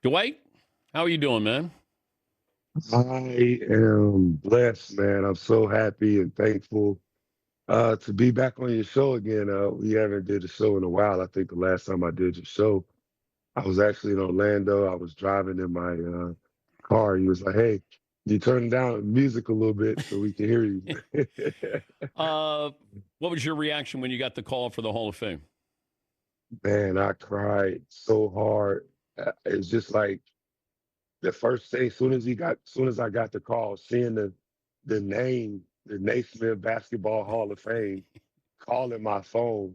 Dwight, how are you doing, man? I am blessed, man. I'm so happy and thankful to be back on your show again. We haven't did a show in a while. I think the last time I did your show, I was actually in Orlando. I was driving in my car. He was like, "Hey, you turn down the music a little bit so we can hear you." Uh, what was your reaction when you got the call for the Hall of Fame? Man, I cried so hard. It's just like the first thing, soon as I got the call, seeing the name, the Naismith Basketball Hall of Fame, calling my phone,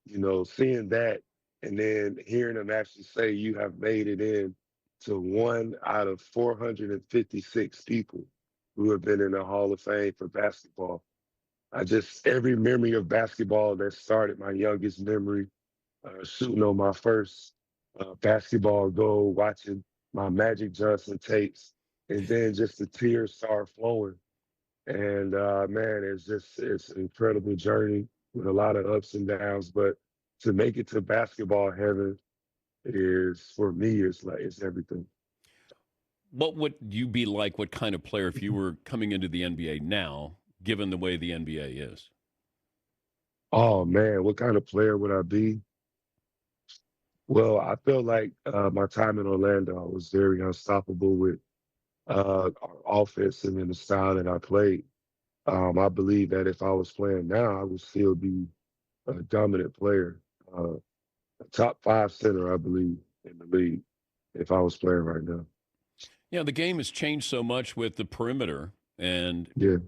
seeing that, and then hearing them actually say you have made it in to one out of 456 people who have been in the Hall of Fame for basketball. Every memory of basketball that started my youngest memory, shooting on my first basketball goal, watching my Magic Johnson tapes, and then just the tears start flowing. And man, it's an incredible journey with a lot of ups and downs. But to make it to basketball heaven is for me, it's everything. What would you be like? What kind of player if you were coming into the NBA now, given the way the NBA is? Oh man, what kind of player would I be? Well, I feel like my time in Orlando, I was very unstoppable with our offense and in the style that I played. I believe that if I was playing now, I would still be a dominant player, a top five center, I believe, in the league if I was playing right now. Yeah, the game has changed so much with the perimeter, and Yeah.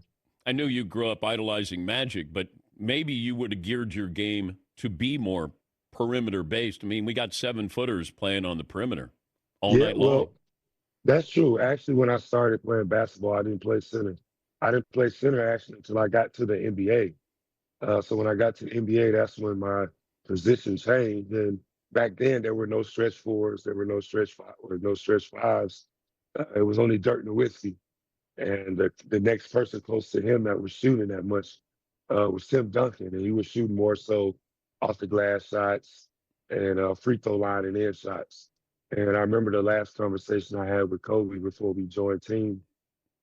I knew you grew up idolizing Magic, but maybe you would have geared your game to be more perimeter based. I mean, we got 7 footers playing on the perimeter all Yeah, night long. well, that's true. Actually, when I started playing basketball, I didn't play center. I didn't play center actually until I got to the NBA. So when I got to the NBA, that's when my position changed. And back then, there were no stretch fours, there were no stretch five, or no stretch fives. It was only Dirk Nowitzki, and the next person close to him that was shooting that much was Tim Duncan, and he was shooting more so off the glass shots and free throw line and in shots. And I remember the last conversation I had with Kobe before we joined team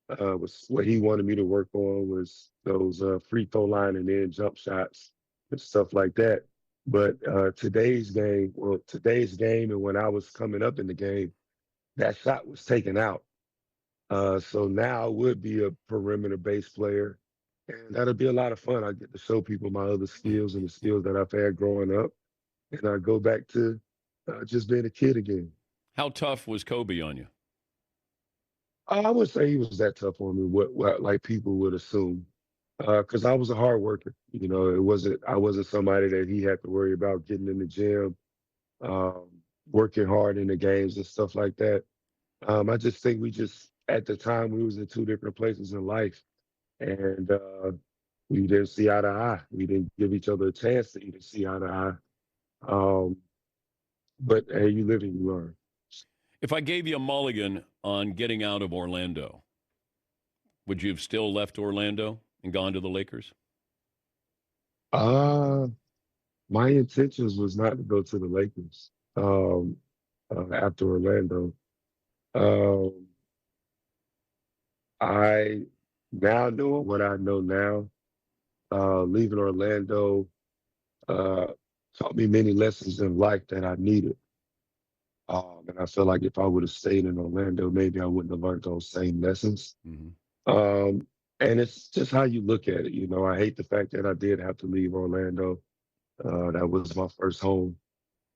was what he wanted me to work on was those free throw line and in jump shots and stuff like that. But today's game and when I was coming up in the game, that shot was taken out. So now I would be a perimeter based player, and that'll be a lot of fun. I get to show people my other skills and the skills that I've had growing up, and I go back to just being a kid again. How tough was Kobe on you? I would say he was that tough on me, what like people would assume, because I was a hard worker. I wasn't somebody that he had to worry about getting in the gym, um, working hard in the games and stuff like that. I just think we just at the time we was in two different places in life, and we didn't see eye to eye. We didn't give each other a chance to even see eye to eye. Um, but hey, you live and you learn. If I gave you a mulligan on getting out of Orlando, would you have still left Orlando and gone to the Lakers? Uh, my intentions was not to go to the Lakers after Orlando. Um, I now knowing what I know now, leaving Orlando uh, taught me many lessons in life that I needed. And I feel like if I would have stayed in Orlando, maybe I wouldn't have learned those same lessons. Hmm. Um, and it's just how you look at it. I hate the fact that I did have to leave Orlando. That was my first home.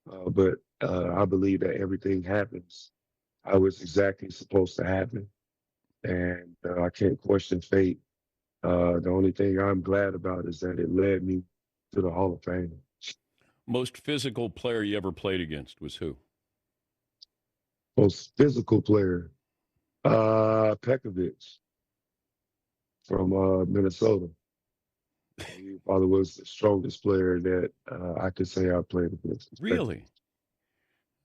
But I believe that everything happens how it's exactly supposed to happen. And I can't question fate. The only thing I'm glad about is that it led me to the Hall of Fame. Most physical player you ever played against was who? Most physical player, Pekovic from Minnesota. He probably was the strongest player that I could say I played against. Really?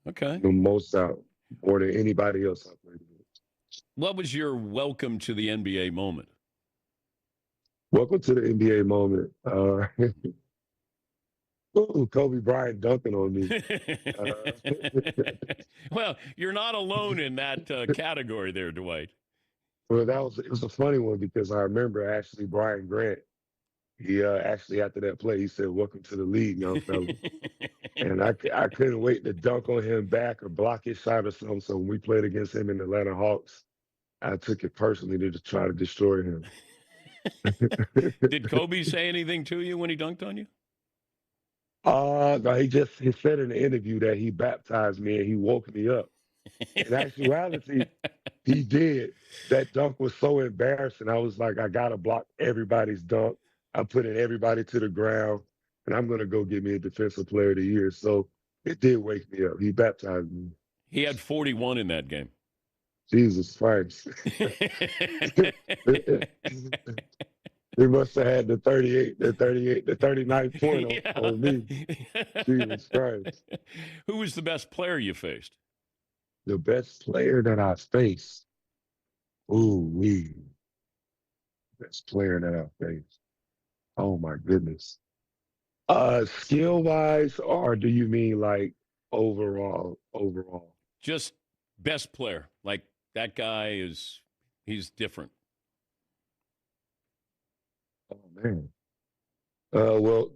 Okay. The most out more than anybody else I played against. What was your welcome to the NBA moment? Welcome to the NBA moment. Ooh, Kobe Bryant dunking on me. Uh, Well, you're not alone in that category there, Dwight. well, it was a funny one because I remember actually Brian Grant. He actually after that play, he said, "Welcome to the league, young fella." And I couldn't wait to dunk on him back or block his shot or something. So when we played against him in the Atlanta Hawks, I took it personally to try to destroy him. Did Kobe say anything to you when he dunked on you? No, he said in the interview that he baptized me and he woke me up. In actuality, he did. That dunk was so embarrassing. I was like, I gotta block everybody's dunk. I'm putting everybody to the ground, and I'm gonna go get me a defensive player of the year. So it did wake me up. He baptized me. He had 41 in that game. Jesus Christ. He must have had the 39th point on me. Jesus Christ. Who was the best player you faced? The best player that I faced. Ooh, best player that I faced. Oh my goodness. Skill wise, or do you mean like overall? Overall. Just best player. Like that guy he's different. Oh man. Well,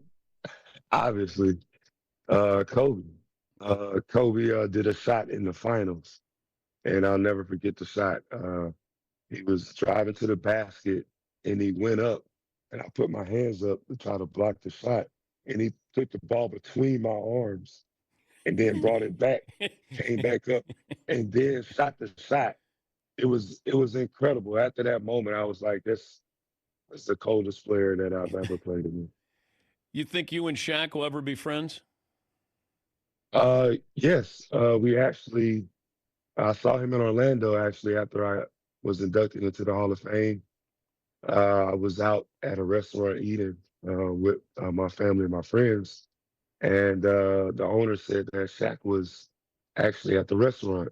obviously, Kobe. Kobe did a shot in the finals, and I'll never forget the shot. He was driving to the basket, and he went up, and I put my hands up to try to block the shot, and he put the ball between my arms, and then brought it back, came back up, and then shot the shot. It was incredible. After that moment, I was like, that's the coldest player that I've ever played against. You think you and Shaq will ever be friends? Yes, we actually I saw him in Orlando actually after I was inducted into the Hall of Fame. I was out at a restaurant eating with my family and my friends, and the owner said that Shaq was actually at the restaurant,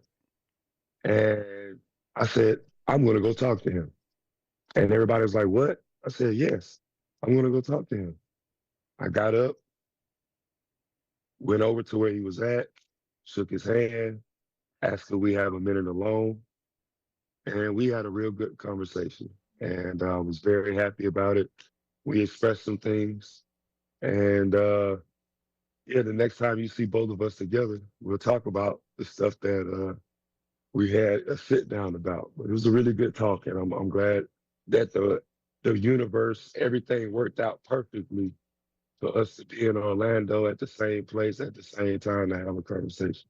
and I said, "I'm going to go talk to him." And everybody was like, "What?" I said, "Yes, I'm going to go talk to him." I got up, went over to where he was at, shook his hand, asked could we have a minute alone, and we had a real good conversation. And I was very happy about it. We expressed some things, and yeah, the next time you see both of us together, we'll talk about the stuff that we had a sit down about. But it was a really good talk, and I'm glad that the universe, everything worked out perfectly for us to be in Orlando at the same place at the same time to have a conversation.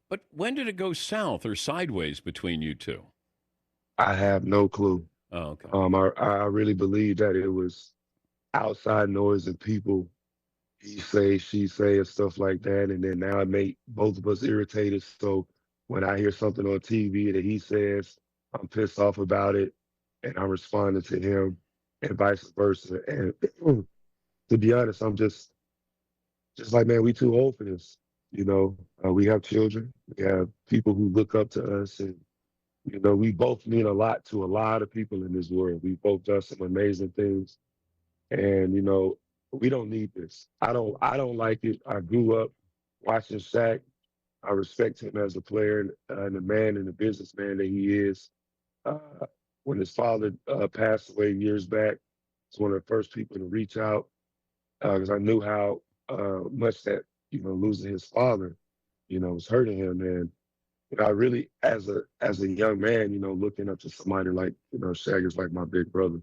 But when did it go south or sideways between you two? I have no clue. Oh, okay. I really believe that it was outside noise and people, he say, she say, and stuff like that. And then now it made both of us irritated. So when I hear something on TV that he says, I'm pissed off about it, and I'm responding to him, and vice versa. And to be honest, I'm just like, man, we too old for this. We have children, we have people who look up to us, and we both mean a lot to a lot of people in this world. We both done some amazing things, and we don't need this. I don't like it. I grew up watching Shaq. I respect him as a player and the man and the businessman that he is. Uh, when his father passed away years back, it's one of the first people to reach out because I knew how much that losing his father, was hurting him. And I really, as a young man, looking up to somebody like Shaq is like my big brother.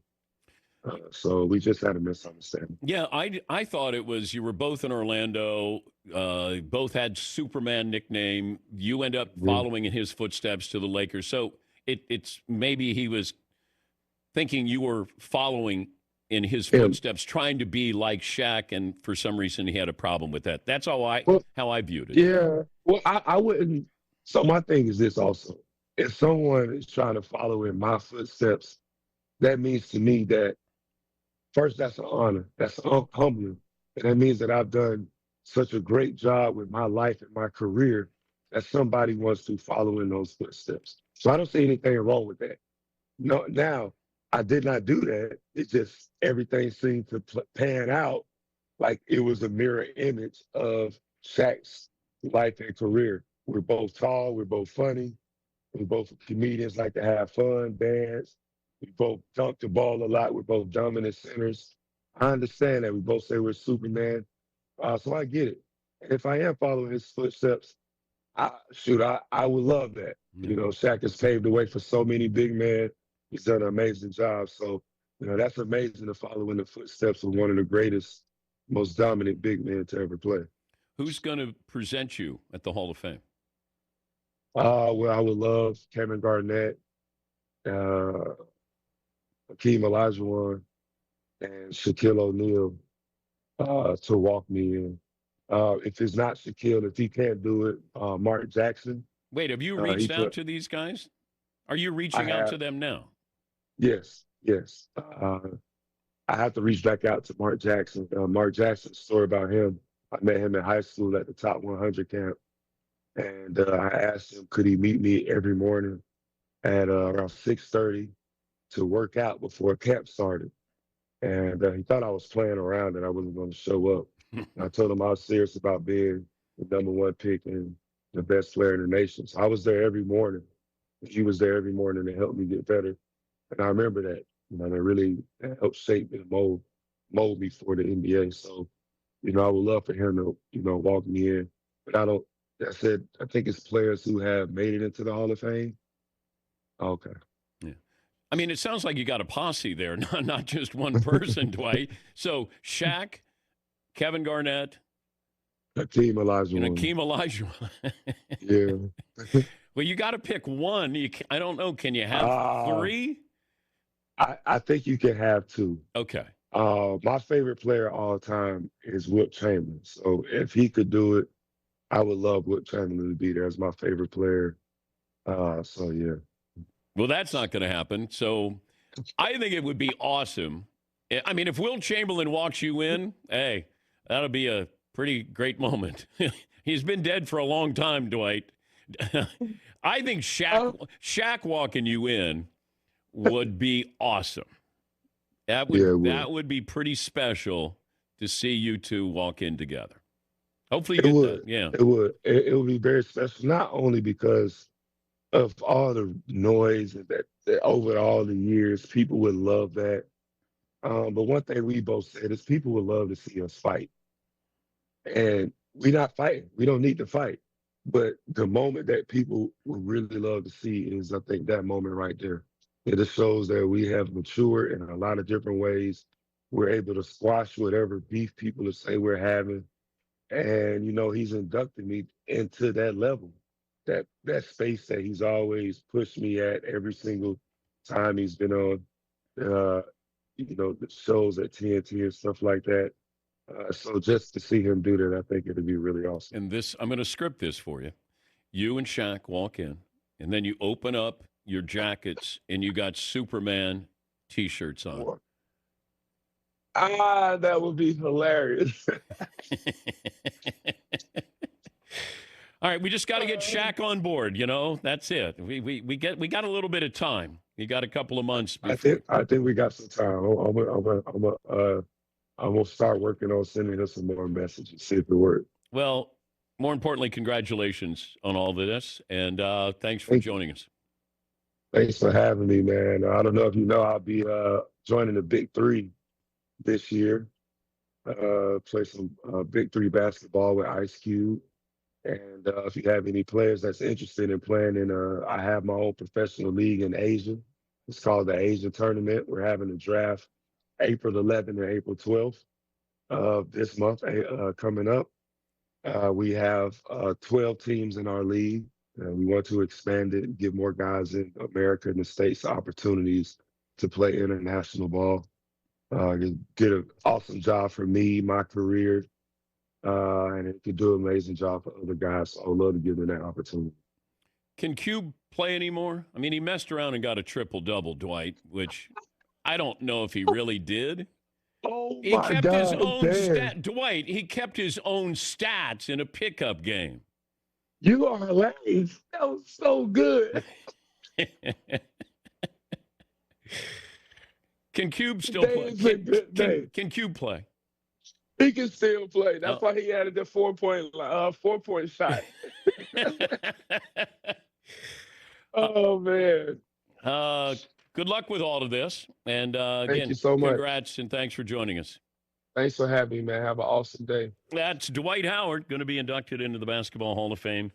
So we just had a misunderstanding. Yeah, I thought it was you were both in Orlando, both had Superman nickname. You end up Mhm. following in his footsteps to the Lakers. So it's maybe he was thinking you were following in his Yeah. footsteps, trying to be like Shaq, and for some reason he had a problem with that. That's Well, how I viewed it. yeah. Well, I wouldn't. So my thing is this also. If someone is trying to follow in my footsteps, that means to me that first, that's an honor. That's humbling. And that means that I've done such a great job with my life and my career that somebody wants to follow in those footsteps. So I don't see anything wrong with that. No, now I did not do that. It just everything seemed to pan out. like it was a mirror image of Shaq's life and career. We're both tall, we're both funny, we're both comedians, like to have fun, dance. We both dunk the ball a lot. We're both dominant centers. I understand that. We both say we're Superman. So I get it. And if I am following his footsteps, I would love that. Yeah. You know, Shaq has paved the way for so many big men. He's done an amazing job. So, you know, that's amazing to follow in the footsteps of one of the greatest, most dominant big men to ever play. Who's going to present you at the Hall of Fame? Well, I would love Kevin Garnett, uh, Hakeem Olajuwon, and Shaquille O'Neal to walk me in. If it's not Shaquille, if he can't do it, Mark Jackson. Wait, have you He reached out put. to these guys? Are you I reaching out have. to them now? Yes, yes. I have to reach back out to Mark Jackson. Mark Jackson's story about him. I met him in high school at the top 100 camp, and I asked him could he meet me every morning at around 6:30 to work out before camp started. And he thought I was playing around and I wasn't going to show up. And I told him I was serious about being the #1 pick and the best player in the nation. So I was there every morning. He was there every morning to help me get better. And I remember that. You know, that really helped shape me and mold me for the NBA. So, you know, I would love for him to, you know, walk me in. But I don't, I said, I think it's players who have made it into the Hall of Fame. Okay. Yeah. I mean, it sounds like you got a posse there, not just one person, Dwight. So Shaq, Kevin Garnett, Hakeem and Olajuwon. Akeem Olajuwon. Yeah. Well, you got to pick one. I don't know. Can you have uh, three? I think you can have two. Okay. My favorite player all time is Wilt Chamberlain. So if he could do it, I would love Wilt Chamberlain to be there as my favorite player. So yeah. Well, that's not going to happen. So I think it would be awesome. I mean, if Will Chamberlain walks you in, hey, that'll be a pretty great moment. He's been dead for a long time, Dwight. I think Shaq walking you in would be awesome. Yeah, it That would. would be pretty special to see you two walk in together. Hopefully you It get would. that. Yeah. It would. It would be very special, not only because of all the noise and that over all the years, people would love that. But one thing we both said is people would love to see us fight. And we're not fighting. We don't need to fight. But the moment that people would really love to see is, I think, that moment right there. It just shows that we have matured in a lot of different ways. We're able to squash whatever beef people say we're having. And, you know, he's inducted me into that level, that space that he's always pushed me at every single time he's been on, uh, you know, the shows at TNT and stuff like that. So just to see him do that, I think it'd be really awesome. And this, I'm going to script this for you. You and Shaq walk in, and then you open up your jackets, and you got Superman T-shirts on. That would be hilarious. All right, we just got to get Shaq on board. You know, that's it. We got a little bit of time. You got a couple of months before. I think we got some time. I'm gonna start working on sending her some more messages, see if it works. Well, more importantly, congratulations on all of this, and thanks for Thank you. joining us. Thanks for having me, man. I don't know if you know, I'll be joining the Big Three this year. Play some Big Three basketball with Ice Cube. And if you have any players that's interested in playing in, I have my own professional league in Asia. It's called the Asia Tournament. We're having a draft April 11th and April 12th this month coming up. We have 12 teams in our league. We want to expand it and give more guys in America and the States opportunities to play international ball. Did an awesome job for me, my career, and it could do an amazing job for other guys. So I would love to give them that opportunity. Can Cube play anymore? I mean, he messed around and got a triple-double, Dwight, which I don't know if he really did. Oh He my kept his God, own Dan. Dwight, he kept his own stats in a pickup game. You are hilarious. That was so good. Can Cube still play? Today is a good day. Can Cube play? He can still play. Oh. That's why he added the 4-point shot. Oh man. Good luck with all of this. And Thank again, you so much. congrats and thanks for joining us. Thanks for having me, man. Have an awesome day. That's Dwight Howard, going to be inducted into the Basketball Hall of Fame.